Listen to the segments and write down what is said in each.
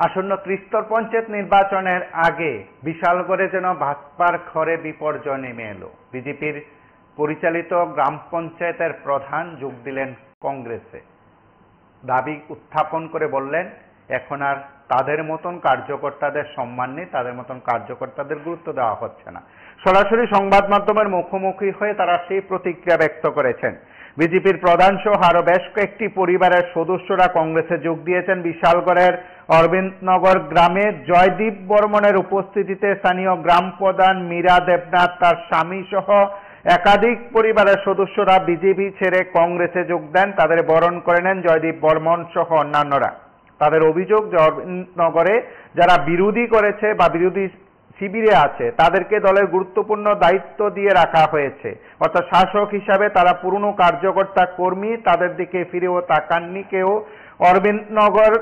আসন্ন ত্রিস্তর পঞ্চায়েত নির্বাচনের আগে বিশালগড়ে যেন ভাজপার ঘরে বিপর্যয় নেমে এলো। বিজেপির পরিচালিত গ্রাম পঞ্চায়েতের প্রধান যোগ দিলেন কংগ্রেসে। দাবি উত্থাপন করে বললেন, এখন আর তাদের মতন কার্যকর্তাদের সম্মান নেই, তাদের মতন কার্যকর্তাদের গুরুত্ব দেওয়া হচ্ছে না। সরাসরি সংবাদ মাধ্যমের মুখোমুখি হয়ে তারা সেই প্রতিক্রিয়া ব্যক্ত করেছেন। বিজেপির প্রধান সহ আরো বেশ কয়েকটি পরিবারের সদস্যরা কংগ্রেসে যোগ দিয়েছেন। বিশালগড়ের অরবিন্দনগর গ্রামে জয়দীপ বর্মনের উপস্থিতিতে স্থানীয় গ্রাম প্রধান মীরা দেবনাথ, তার স্বামী সহ একাধিক পরিবারের সদস্যরা বিজেপি ছেড়ে কংগ্রেসে যোগ দেন। তাদের বরণ করে নেন জয়দীপ বর্মন সহ অন্যান্যরা। তাদের অভিযোগ যে অরবিন্দনগরে যারা বিরোধী করেছে বা বিরোধী শিবিরে আছে তাদেরকে দলের গুরুত্বপূর্ণ দায়িত্ব দিয়ে রাখা হয়েছে, অর্থাৎ শাসক হিসাবে তারা পুরনো কার্যকর্তা কর্মী, তাদের দিকে ফিরেও তাকাননি কেউ। অরবিন্দনগর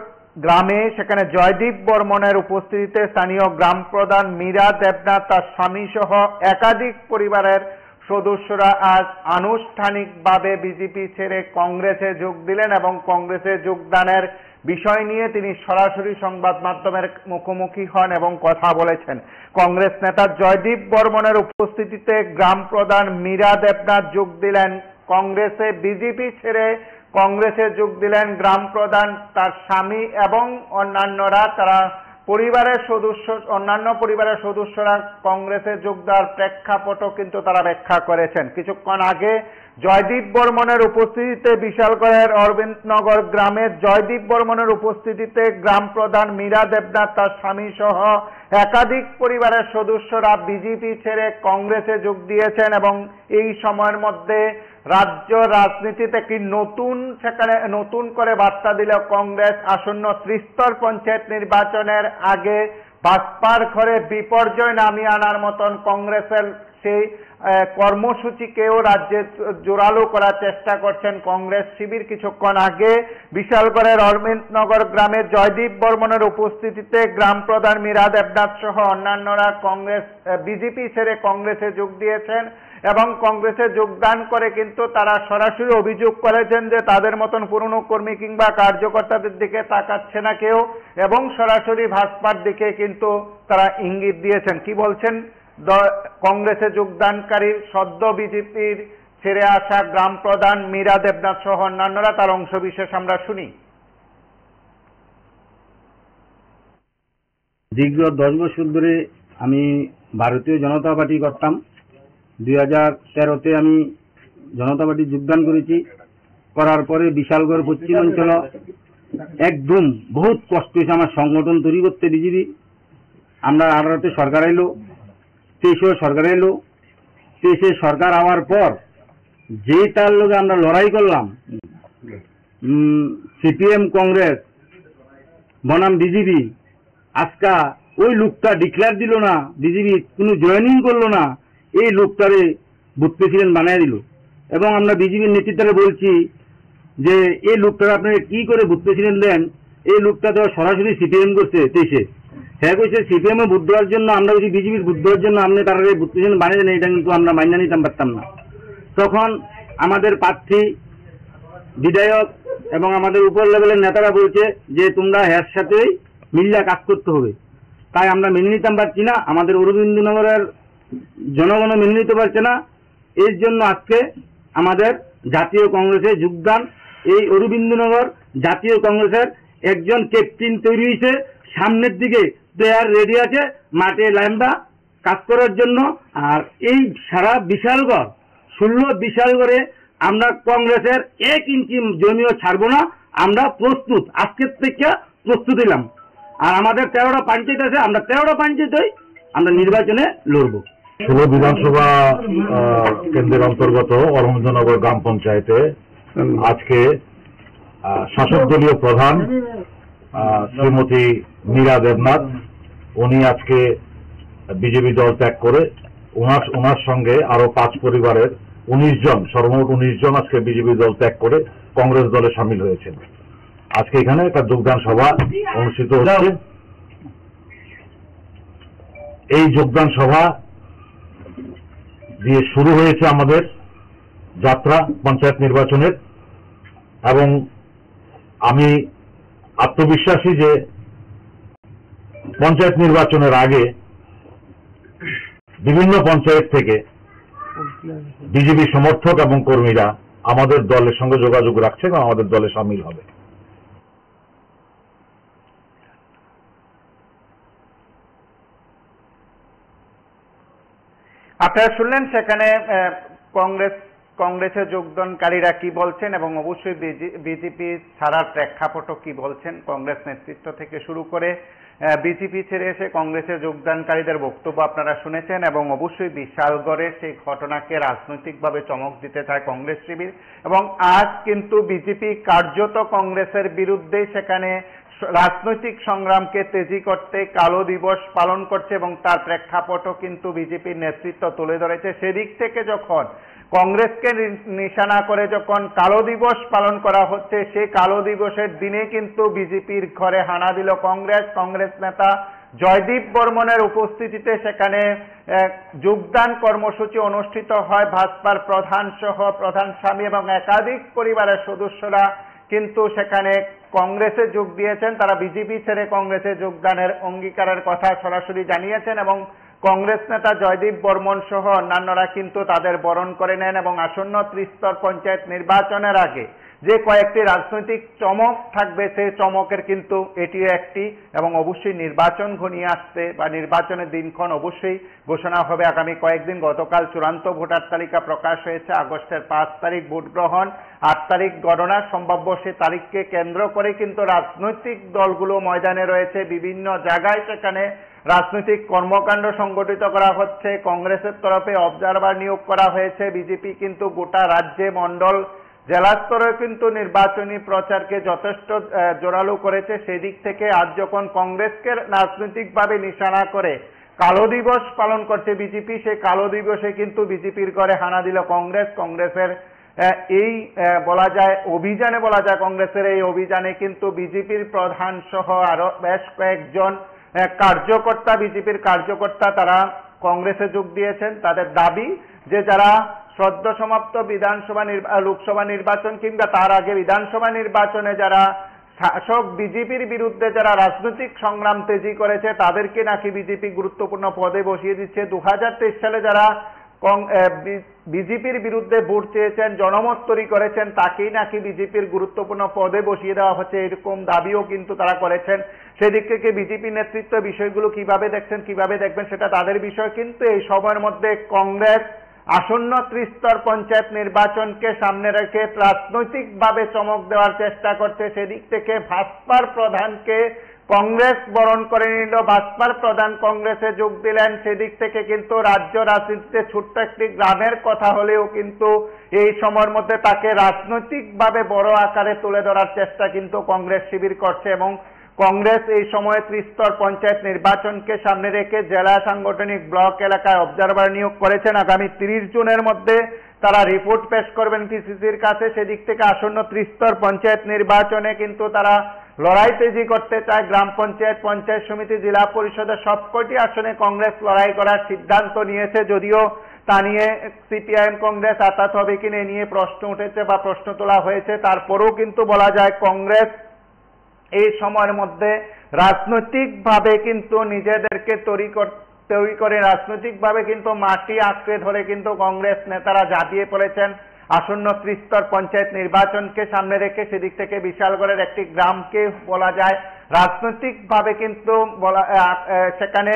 গ্রামে সেখানে জয়দীপ বর্মনের উপস্থিতিতে স্থানীয় গ্রাম প্রধান মীরা দেবনাথ, তার স্বামী সহ একাধিক পরিবারের সদস্যরা আজ আনুষ্ঠানিকভাবে বিজেপি ছেড়ে কংগ্রেসে যোগ দিলেন এবং কংগ্রেসে যোগদানের বিষয় নিয়ে তিনি সরাসরি সংবাদ মাধ্যমের মুখোমুখি হন এবং কথা বলেছেন। কংগ্রেস নেতা জয়দীপ বর্মনের উপস্থিতিতে গ্রাম প্রধান মীরা দেবনাথ যোগ দিলেন কংগ্রেসে। বিজেপি ছেড়ে কংগ্রেসে যোগ দিলেন গ্রাম প্রধান, তার স্বামী এবং অন্যান্যরা। তারা অন্যান্য পরিবারের সদস্যরা কংগ্রেসে যোগ দেওয়ার প্রেক্ষাপটও কিন্তু তারা ব্যাখ্যা করেছেন। কিছুক্ষণ আগে জয়দীপ বর্মনের উপস্থিতিতে বিশালগড়ের অরবিন্দনগর গ্রামে জয়দীপ বর্মনের উপস্থিতিতে গ্রাম প্রধান মীরা দেবনাথ, তার স্বামী সহ একাধিক পরিবারের সদস্যরা বিজেপি ছেড়ে কংগ্রেসে যোগ দিয়েছেন এবং এই সময়ের মধ্যে রাজ্য রাজনীতিতে কি নতুন করে বার্তা দিল কংগ্রেস। আসন্ন ত্রিস্তর পঞ্চায়েত নির্বাচনের আগে ভাজপার ঘরে বিপর্যয় নামিয়ে আনার মতন কংগ্রেসের সেই কর্মসূচিকেও রাজ্যে জোরালো করার চেষ্টা করছেন কংগ্রেস শিবির। কিছুক্ষণ আগে বিশালগড়ের অরবিন্দনগর গ্রামে জয়দীপ বর্মনের উপস্থিতিতে গ্রাম প্রধান মীরা দেবনাথ সহ অন্যান্যরা বিজেপি ছেড়ে কংগ্রেসে যোগ দিয়েছেন এবং কংগ্রেসে যোগদান করে কিন্তু তারা সরাসরি অভিযোগ করেছেন যে তাদের মতন পুরনো কর্মী কিংবা কার্যকর্তাদের দিকে তাকাচ্ছে না কেউ এবং সরাসরি ভাজপার দিকে কিন্তু তারা ইঙ্গিত দিয়েছেন। কি বলছেন কংগ্রেসে যোগদানকারী সদ্য বিজেপির ছেড়ে আসা গ্রাম প্রধান মীরা দেবনাথ সহ অন্যান্যরা, তার অংশবিশেষ আমরা শুনি। দীর্ঘ 10 বছর ধরে আমি ভারতীয় জনতা পার্টি করতাম। 2013-তে আমি জনতা পার্টি যোগদান করেছি। করার পরে বিশালগড় পশ্চিম অঞ্চল একদম বহুত কষ্ট হয়েছে আমার সংগঠন তৈরি করতে। বিজেপি আমরা 18তে সরকার এলো, 23-এও সরকার এলো। 23-এ সরকার হওয়ার পর যে তার লোকে আমরা লড়াই করলাম, সিপিএম কংগ্রেস বনাম বিজেপি, আজকা ওই লোকটা ডিক্লেয়ার দিল না, বিজেপি কোনো জয়েনিং করলো না, এই লোকটারে বুথ প্রেসিডেন্ট বানিয়ে দিল। এবং আমরা বিজেপির নেতৃত্বে বলছি যে এই লোকটারে আপনি কি করে বুথ প্রেসিডেন্ট দেন? এই লোকটা তো সরাসরি সিপিএম করছে 23-এ। হ্যাঁ কইছে সিপিএম এ বুথ দেওয়ার জন্য, আমরা বলছি বিজেপির বুথ দেওয়ার জন্য আপনি তারা বুথ প্রেসিডেন্ট বানিয়ে দেন, এটা কিন্তু আমরা মান্য নিতাম পারতাম না। তখন আমাদের প্রার্থী বিধায়ক এবং আমাদের উপর লেভেলের নেতারা বলছে যে তোমরা এর সাথেই মিল্লা কাজ করতে হবে। তাই আমরা মেনে নিতাম পারছি না, আমাদের অরবিন্দনগরের জনগণ মেনে নিতে পারছে না। এর জন্য আজকে আমাদের জাতীয় কংগ্রেসে যোগদান। এই অরবিন্দনগর জাতীয় কংগ্রেসের একজন ক্যাপ্টেন তৈরি হয়েছে, সামনের দিকে প্লেয়ার রেডি আছে মাঠে লাইনবা কাজ করার জন্য। আর এই সারা বিশালগড় 16 বিশালগড়ে আমরা কংগ্রেসের 1 ইঞ্চি জমিও ছাড়বো না। আমরা প্রস্তুত, আজকের থেকে প্রস্তুত হইলাম। আর আমাদের 13টা পঞ্চায়েত আছে, আমরা 13টা পঞ্চায়েতই আমরা নির্বাচনে লড়ব। 16 বিধানসভা কেন্দ্রের অন্তর্গত অরবিন্দনগর গ্রাম পঞ্চায়েতে আজকে শাসক দলীয় প্রধান শ্রীমতী মীরা দেবনাথ, উনি আজকে বিজেপি দল ত্যাগ করে ওনার সঙ্গে আরো 5 পরিবারের 19 জন, সর্বমোট 19 জন আজকে বিজেপি দল ত্যাগ করে কংগ্রেস দলে সামিল হয়েছেন। আজকে এখানে একটা যোগদান সভা অনুষ্ঠিত হচ্ছে। এই যোগদান সভা দিয়ে শুরু হয়েছে আমাদের যাত্রা পঞ্চায়েত নির্বাচনের এবং আমি আত্মবিশ্বাসী যে পঞ্চায়েত নির্বাচনের আগে বিভিন্ন পঞ্চায়েত থেকে বিজেপি সমর্থক এবং কর্মীরা আমাদের দলের সঙ্গে যোগাযোগ রাখছে এবং আমাদের দলে সামিল হবে। আপনারা শুনলেন সেখানে কংগ্রেসে যোগদানকারীরা কি বলছেন এবং অবশ্যই বিজেপি ছাড়ার প্রেক্ষাপটও কি বলছেন। কংগ্রেস নেতৃত্ব থেকে শুরু করে বিজেপি ছেড়ে এসে কংগ্রেসে যোগদানকারীদের বক্তব্য আপনারা শুনেছেন এবং অবশ্যই বিশালগড়ের সেই ঘটনাকে রাজনৈতিকভাবে চমক দিতে চায় কংগ্রেস শিবির এবং আজ কিন্তু বিজেপি কার্যত কংগ্রেসের বিরুদ্ধে সেখানে রাজনৈতিক সংগ্রামকে তেজি করতে কালো দিবস পালন করছে এবং তার প্রেক্ষাপটও কিন্তু বিজেপির নেতৃত্ব তুলে ধরেছে। সেদিক থেকে যখন কংগ্রেসকে নিশানা করে যখন কালো দিবস পালন করা হচ্ছে, সেই কালো দিবসের দিনে কিন্তু বিজেপির ঘরে হানা দিল কংগ্রেস নেতা জয়দীপ বর্মনের উপস্থিতিতে সেখানে যোগদান কর্মসূচি অনুষ্ঠিত হয়। ভাজপার প্রধান সহ প্রধান স্বামী এবং একাধিক পরিবারের সদস্যরা কিন্তু সেখানে কংগ্রেসে যোগ দিয়েছেন। তারা বিজেপি ছেড়ে কংগ্রেসে যোগদানের অঙ্গীকারের কথা সরাসরি জানিয়েছেন এবং কংগ্রেস নেতা জয়দীপ বর্মন সহ অন্যান্যরা কিন্তু তাদের বরণ করে নেন এবং আসন্ন ত্রিস্তর পঞ্চায়েত নির্বাচনের আগে যে কয়েকটি রাজনৈতিক চমক থাকবে সেই চমকের কিন্তু এটিও একটি এবং অবশ্যই নির্বাচন ঘনিয়ে আসছে বা নির্বাচনের দিনক্ষণ অবশ্যই ঘোষণা হবে আগামী কয়েকদিন। গতকাল চূড়ান্ত ভোটার তালিকা প্রকাশ হয়েছে, আগস্টের 5 তারিখ ভোট গ্রহণ, 8 তারিখ গণনা, সম্ভাব্য সে তারিখকে কেন্দ্র করে কিন্তু রাজনৈতিক দলগুলো ময়দানে রয়েছে। বিভিন্ন জায়গায় সেখানে রাজনৈতিক কর্মকাণ্ড সংগঠিত করা হচ্ছে। কংগ্রেসের তরফে অবজারভার নিয়োগ করা হয়েছে। বিজেপি কিন্তু গোটা রাজ্যে মণ্ডল জেলা স্তরে কিন্তু নির্বাচনী প্রচারকে যথেষ্ট জোরালো করেছে। সেই দিক থেকে আজ যখন কংগ্রেসকে রাজনৈতিকভাবে নিশানা করে কালো দিবস পালন করছে বিজেপি, সেই কালো দিবসে কিন্তু বিজেপির ঘরে হানা দিল কংগ্রেসের এই বলা যায় অভিযানে, বলা যায় কংগ্রেসের এই অভিযানে কিন্তু বিজেপির প্রধান সহ আরো বেশ কয়েকজন কার্যকর্তা, বিজেপির কার্যকর্তা তারা কংগ্রেসে যোগ দিয়েছেন। তাদের দাবি যে যারা সদ্য সমাপ্ত লোকসভা নির্বাচন কিংবা তার আগে বিধানসভা নির্বাচনে যারা শাসক বিজেপির বিরুদ্ধে যারা রাজনৈতিক সংগ্রাম তেজি করেছে তাদেরকে নাকি বিজেপি গুরুত্বপূর্ণ পদে বসিয়ে দিচ্ছে। 2023 সালে যারা বিজেপির বিরুদ্ধে ভোট চেয়েছেন, জনমত তৈরি করেছেন, তাকেই নাকি বিজেপির গুরুত্বপূর্ণ পদে বসিয়ে দেওয়া হচ্ছে, এরকম দাবিও কিন্তু তারা করেছেন। সেদিক থেকে বিজেপি নেতৃত্ব বিষয়গুলো কিভাবে দেখবেন সেটা তাদের বিষয়। কিন্তু এই সময়ের মধ্যে কংগ্রেস আসন্ন ত্রিস্তর পঞ্চায়েত নির্বাচনকে সামনে রেখে রাজনৈতিকভাবে চমক দেওয়ার চেষ্টা করছে। সেদিক থেকে ভাজপার প্রধানকে কংগ্রেস বরণ করে নিল, ভাজপার প্রধান কংগ্রেসে যোগ দিলেন। সেদিক থেকে কিন্তু রাজ্য রাজনীতিতে ছোট্ট একটি গ্রামের কথা হলেও কিন্তু এই সময়ের মধ্যে তাকে রাজনৈতিকভাবে বড় আকারে তুলে ধরার চেষ্টা কিন্তু কংগ্রেস শিবির করছে এবং কংগ্রেস এই সময়ে ত্রিস্তর পঞ্চায়েত নির্বাচনকে সামনে রেখে জেলা সাংগঠনিক ব্লক এলাকায় অবজারভার নিয়োগ করেছেন। আগামী 30 জুনের মধ্যে তারা রিপোর্ট পেশ করবেন পিসিসির কাছে। সেদিক থেকে আসন্ন ত্রিস্তর পঞ্চায়েত নির্বাচনে কিন্তু তারা লড়াই তেজি করতে চায়। গ্রাম পঞ্চায়েত, পঞ্চায়েত সমিতি, জেলা পরিষদের সবকটি আসনে কংগ্রেস লড়াই করার সিদ্ধান্ত নিয়েছে। যদিও তা নিয়ে সিপিআইএম কংগ্রেস আতাত হবে কিনা এ নিয়ে প্রশ্ন উঠেছে বা প্রশ্ন তোলা হয়েছে, তারপরেও কিন্তু বলা যায় কংগ্রেস এই সময়ের মধ্যে রাজনৈতিকভাবে কিন্তু নিজেদেরকে তৈরি করে রাজনৈতিকভাবে কিন্তু মাটি আঁকড়ে ধরে কিন্তু কংগ্রেস নেতারা ঝাঁপিয়ে পড়েছেন আসন্ন ত্রিস্তর পঞ্চায়েত নির্বাচনকে সামনে রেখে। সেদিক থেকে বিশালগড়ের একটি গ্রামকে বলা যায় রাজনৈতিকভাবে কিন্তু সেখানে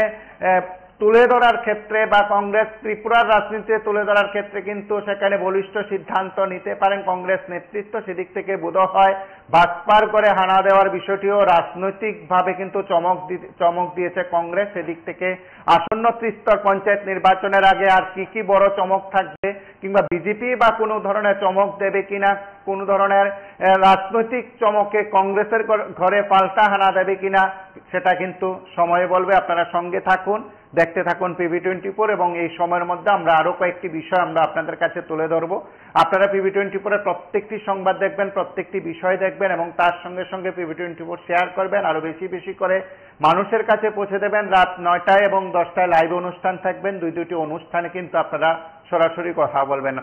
তুলে ধরার ক্ষেত্রে বা কংগ্রেস ত্রিপুরার রাজনীতিতে তুলে ধরার ক্ষেত্রে কিন্তু সেখানে বলিষ্ঠ সিদ্ধান্ত নিতে পারেন কংগ্রেস নেতৃত্ব। সেদিক থেকে বোধ হয় ভাজপার করে হানা দেওয়ার বিষয়টিও রাজনৈতিকভাবে কিন্তু চমক দিয়েছে কংগ্রেস। সেদিক থেকে আসন্ন ত্রিস্তর পঞ্চায়েত নির্বাচনের আগে আর কি বড় চমক থাকবে কিংবা বিজেপি বা কোনো ধরনের চমক দেবে কিনা, কোনো ধরনের রাজনৈতিক চমকে কংগ্রেসের ঘরে পাল্টা হানা দেবে কিনা সেটা কিন্তু সময় বলবে। আপনারা সঙ্গে থাকুন, দেখতে থাকুন PB24 এবং এই সময়ের মধ্যে আমরা আরো কয়েকটি বিষয় আমরা আপনাদের কাছে তুলে ধরবো। আপনারা PB24 এর প্রত্যেকটি সংবাদ দেখবেন, প্রত্যেকটি বিষয় দেখবেন এবং তার সঙ্গে সঙ্গে PB24 শেয়ার করবেন, আরো বেশি করে মানুষের কাছে পৌঁছে দেবেন। রাত 9টায় এবং 10টায় লাইভ অনুষ্ঠান থাকবেন, দুইটি অনুষ্ঠানে কিন্তু আপনারা সরাসরি কথা বলবেন।